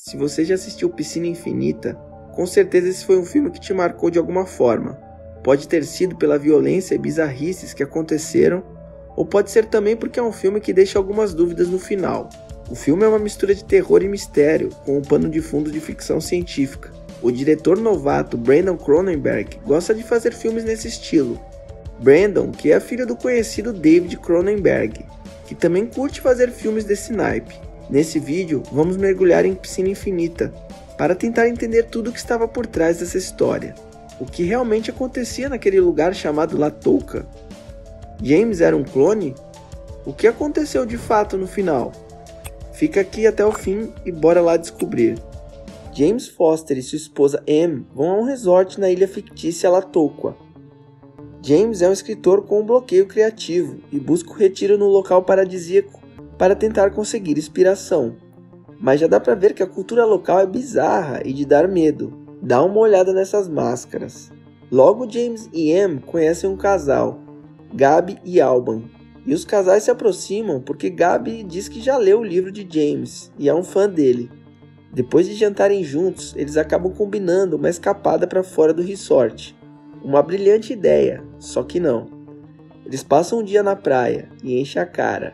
Se você já assistiu Piscina Infinita, com certeza esse foi um filme que te marcou de alguma forma. Pode ter sido pela violência e bizarrices que aconteceram, ou pode ser também porque é um filme que deixa algumas dúvidas no final. O filme é uma mistura de terror e mistério, com um pano de fundo de ficção científica. O diretor novato Brandon Cronenberg gosta de fazer filmes nesse estilo. Brandon, que é filho do conhecido David Cronenberg, que também curte fazer filmes desse naipe. Nesse vídeo, vamos mergulhar em Piscina Infinita, para tentar entender tudo o que estava por trás dessa história. O que realmente acontecia naquele lugar chamado Latouka? James era um clone? O que aconteceu de fato no final? Fica aqui até o fim e bora lá descobrir. James Foster e sua esposa Em vão a um resort na ilha fictícia Latouka. James é um escritor com um bloqueio criativo e busca o retiro no local paradisíaco para tentar conseguir inspiração. Mas já dá pra ver que a cultura local é bizarra e de dar medo. Dá uma olhada nessas máscaras. Logo James e Em conhecem um casal, Gabi e Alban. E os casais se aproximam porque Gabi diz que já leu o livro de James e é um fã dele. Depois de jantarem juntos, eles acabam combinando uma escapada para fora do resort. Uma brilhante ideia, só que não. Eles passam um dia na praia e enchem a cara.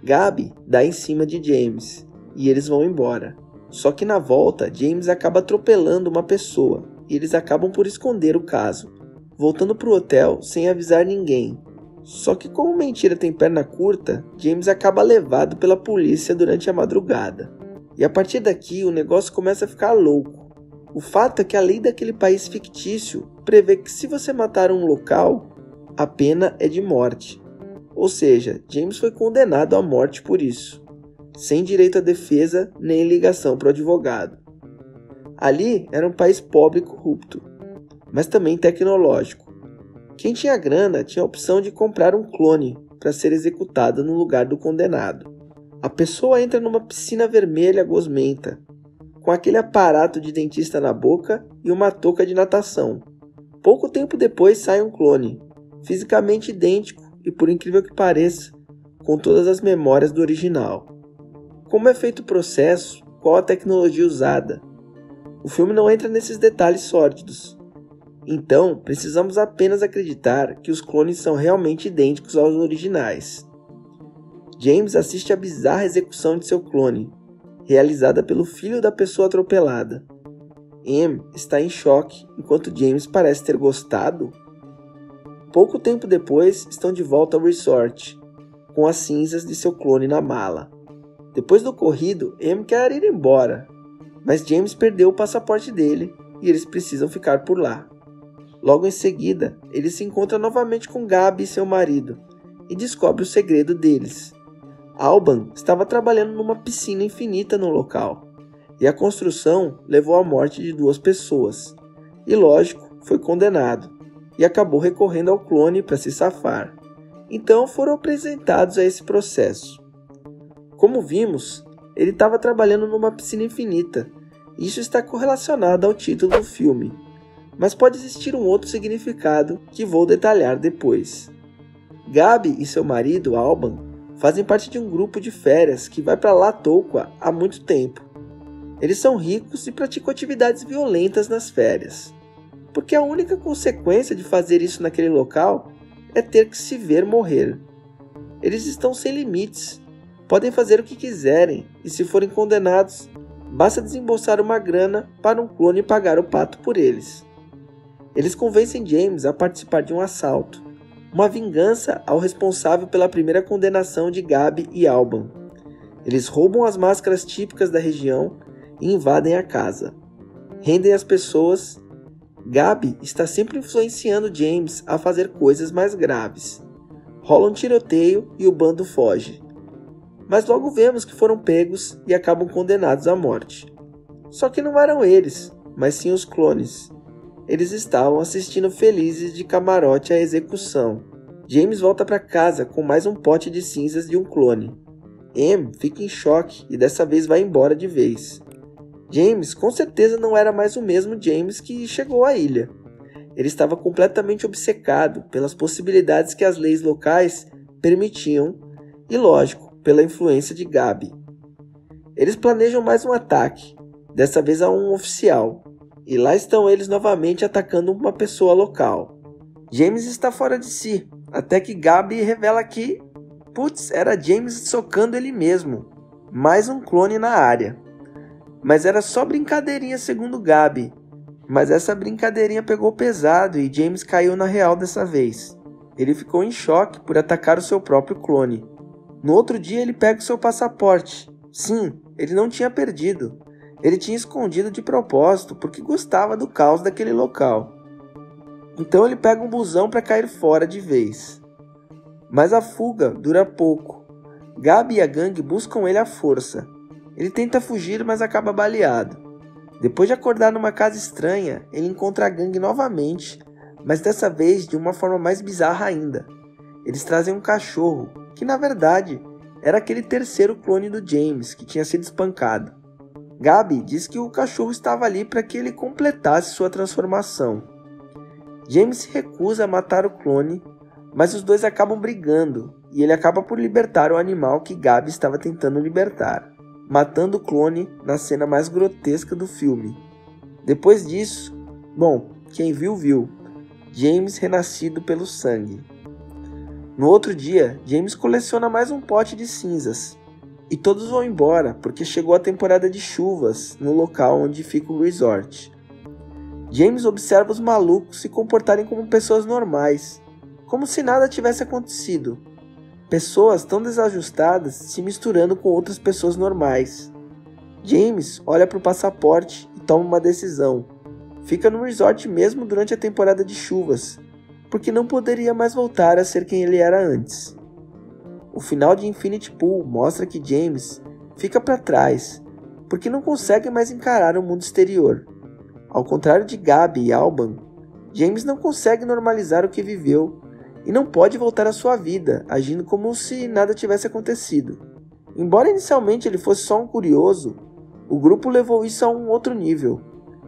Gabi dá em cima de James e eles vão embora. Só que na volta, James acaba atropelando uma pessoa e eles acabam por esconder o caso, voltando para o hotel sem avisar ninguém. Só que como mentira tem perna curta, James acaba levado pela polícia durante a madrugada. E a partir daqui o negócio começa a ficar louco. O fato é que a lei daquele país fictício prevê que se você matar um local, a pena é de morte. Ou seja, James foi condenado à morte por isso, sem direito à defesa nem ligação para o advogado. Ali era um país pobre e corrupto, mas também tecnológico. Quem tinha grana tinha a opção de comprar um clone para ser executado no lugar do condenado. A pessoa entra numa piscina vermelha gosmenta, com aquele aparato de dentista na boca e uma touca de natação. Pouco tempo depois sai um clone, fisicamente idêntico e, por incrível que pareça, com todas as memórias do original. Como é feito o processo? Qual a tecnologia usada? O filme não entra nesses detalhes sórdidos. Então, precisamos apenas acreditar que os clones são realmente idênticos aos originais. James assiste à bizarra execução de seu clone, realizada pelo filho da pessoa atropelada. Em está em choque, enquanto James parece ter gostado. Pouco tempo depois, estão de volta ao resort, com as cinzas de seu clone na mala. Depois do ocorrido, Em quer ir embora, mas James perdeu o passaporte dele e eles precisam ficar por lá. Logo em seguida, ele se encontra novamente com Gabi e seu marido e descobre o segredo deles. Alban estava trabalhando numa piscina infinita no local, e a construção levou à morte de 2 pessoas, e lógico, foi condenado. E acabou recorrendo ao clone para se safar. Então foram apresentados a esse processo. Como vimos, ele estava trabalhando numa piscina infinita. Isso está correlacionado ao título do filme, mas pode existir um outro significado que vou detalhar depois. Gabi e seu marido, Alban, fazem parte de um grupo de férias que vai para Latouka há muito tempo. Eles são ricos e praticam atividades violentas nas férias, porque a única consequência de fazer isso naquele local é ter que se ver morrer. Eles estão sem limites, podem fazer o que quiserem, e se forem condenados, basta desembolsar uma grana para um clone pagar o pato por eles. Eles convencem James a participar de um assalto, uma vingança ao responsável pela primeira condenação de Gabi e Alban. Eles roubam as máscaras típicas da região e invadem a casa. Rendem as pessoas. Gabi está sempre influenciando James a fazer coisas mais graves. Rola um tiroteio e o bando foge. Mas logo vemos que foram pegos e acabam condenados à morte. Só que não eram eles, mas sim os clones. Eles estavam assistindo felizes de camarote à execução. James volta para casa com mais um pote de cinzas de um clone. Em fica em choque e dessa vez vai embora de vez. James com certeza não era mais o mesmo James que chegou à ilha. Ele estava completamente obcecado pelas possibilidades que as leis locais permitiam e, lógico, pela influência de Gabi. Eles planejam mais um ataque, dessa vez a um oficial, e lá estão eles novamente atacando uma pessoa local. James está fora de si, até que Gabi revela que, era James socando ele mesmo, mais um clone na área. Mas era só brincadeirinha segundo Gabi, mas essa brincadeirinha pegou pesado e James caiu na real dessa vez. Ele ficou em choque por atacar o seu próprio clone. No outro dia ele pega o seu passaporte. Sim, ele não tinha perdido. Ele tinha escondido de propósito porque gostava do caos daquele local. Então ele pega um busão para cair fora de vez. Mas a fuga dura pouco. Gabi e a gangue buscam ele à força. Ele tenta fugir, mas acaba baleado. Depois de acordar numa casa estranha, ele encontra a gangue novamente, mas dessa vez de uma forma mais bizarra ainda. Eles trazem um cachorro, que na verdade era aquele terceiro clone do James que tinha sido espancado. Gabi diz que o cachorro estava ali para que ele completasse sua transformação. James se recusa a matar o clone, mas os dois acabam brigando e ele acaba por libertar o animal que Gabi estava tentando libertar, matando o clone na cena mais grotesca do filme. Depois disso, quem viu, viu. James renascido pelo sangue. No outro dia, James coleciona mais um pote de cinzas. E todos vão embora, porque chegou a temporada de chuvas no local onde fica o resort. James observa os malucos se comportarem como pessoas normais, como se nada tivesse acontecido. Pessoas tão desajustadas se misturando com outras pessoas normais. James olha para o passaporte e toma uma decisão. Fica no resort mesmo durante a temporada de chuvas, porque não poderia mais voltar a ser quem ele era antes. O final de Infinity Pool mostra que James fica para trás, porque não consegue mais encarar o mundo exterior. Ao contrário de Gabi e Alban, James não consegue normalizar o que viveu e não pode voltar à sua vida, agindo como se nada tivesse acontecido. Embora inicialmente ele fosse só um curioso, o grupo levou isso a um outro nível,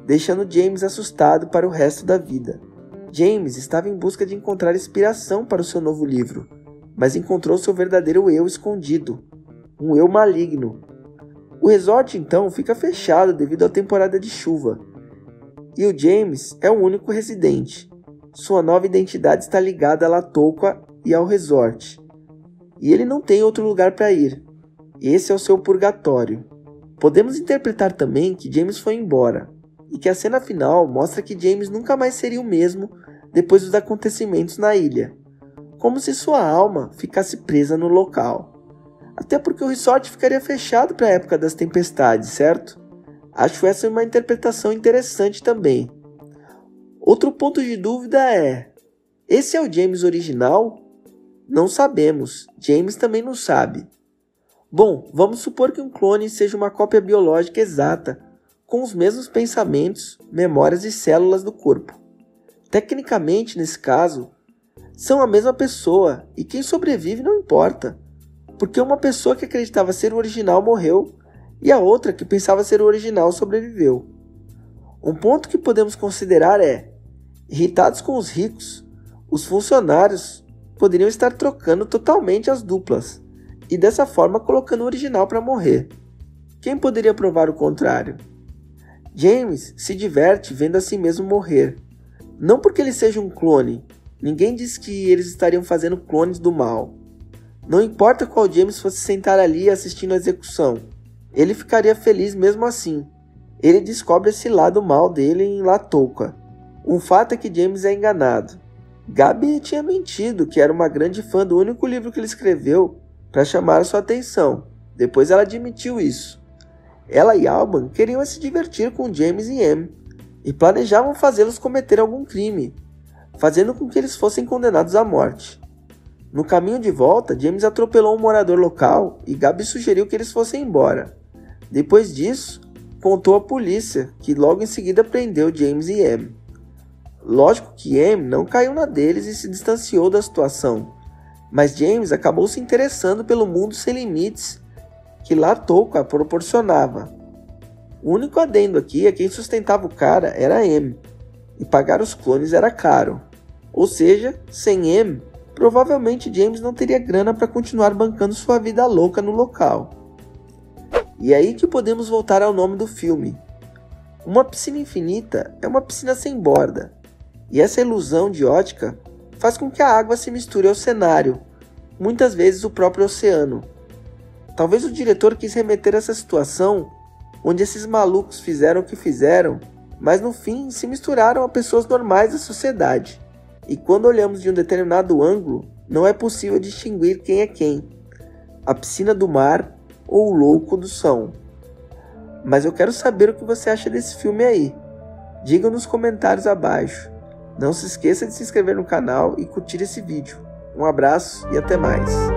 deixando James assustado para o resto da vida. James estava em busca de encontrar inspiração para o seu novo livro, mas encontrou seu verdadeiro eu escondido, um eu maligno. O resort então fica fechado devido à temporada de chuva, e o James é o único residente. Sua nova identidade está ligada a Latouca e ao resort, e ele não tem outro lugar para ir. Esse é o seu purgatório. Podemos interpretar também que James foi embora, e que a cena final mostra que James nunca mais seria o mesmo depois dos acontecimentos na ilha, como se sua alma ficasse presa no local. Até porque o resort ficaria fechado para a época das tempestades, certo? Acho essa uma interpretação interessante também. Outro ponto de dúvida é: esse é o James original? Não sabemos, James também não sabe. Vamos supor que um clone seja uma cópia biológica exata, com os mesmos pensamentos, memórias e células do corpo. Tecnicamente, nesse caso, são a mesma pessoa e quem sobrevive não importa, porque uma pessoa que acreditava ser o original morreu e a outra que pensava ser o original sobreviveu. Um ponto que podemos considerar é: irritados com os ricos, os funcionários poderiam estar trocando totalmente as duplas e dessa forma colocando o original para morrer. Quem poderia provar o contrário? James se diverte vendo a si mesmo morrer. Não porque ele seja um clone. Ninguém diz que eles estariam fazendo clones do mal. Não importa qual James fosse sentar ali assistindo a execução, ele ficaria feliz mesmo assim. Ele descobre esse lado mal dele em Latouca. Um fato é que James é enganado. Gabi tinha mentido que era uma grande fã do único livro que ele escreveu para chamar sua atenção. Depois ela admitiu isso. Ela e Alban queriam se divertir com James e Em e planejavam fazê-los cometer algum crime, fazendo com que eles fossem condenados à morte. No caminho de volta, James atropelou um morador local e Gabi sugeriu que eles fossem embora. Depois disso, contou à polícia, que logo em seguida prendeu James e Em. Lógico que Em não caiu na deles e se distanciou da situação, mas James acabou se interessando pelo mundo sem limites que Latouca proporcionava. O único adendo aqui é que quem sustentava o cara era Em, e pagar os clones era caro. Ou seja, sem Em, provavelmente James não teria grana para continuar bancando sua vida louca no local. E é aí que podemos voltar ao nome do filme, Uma piscina infinita é uma piscina sem borda, e essa ilusão de ótica faz com que a água se misture ao cenário, muitas vezes o próprio oceano. Talvez o diretor quis remeter essa situação onde esses malucos fizeram o que fizeram, mas no fim se misturaram a pessoas normais da sociedade. E quando olhamos de um determinado ângulo, não é possível distinguir quem é quem, a piscina do mar ou o louco do som. Mas eu quero saber o que você acha desse filme aí. Diga nos comentários abaixo. Não se esqueça de se inscrever no canal e curtir esse vídeo. Um abraço e até mais.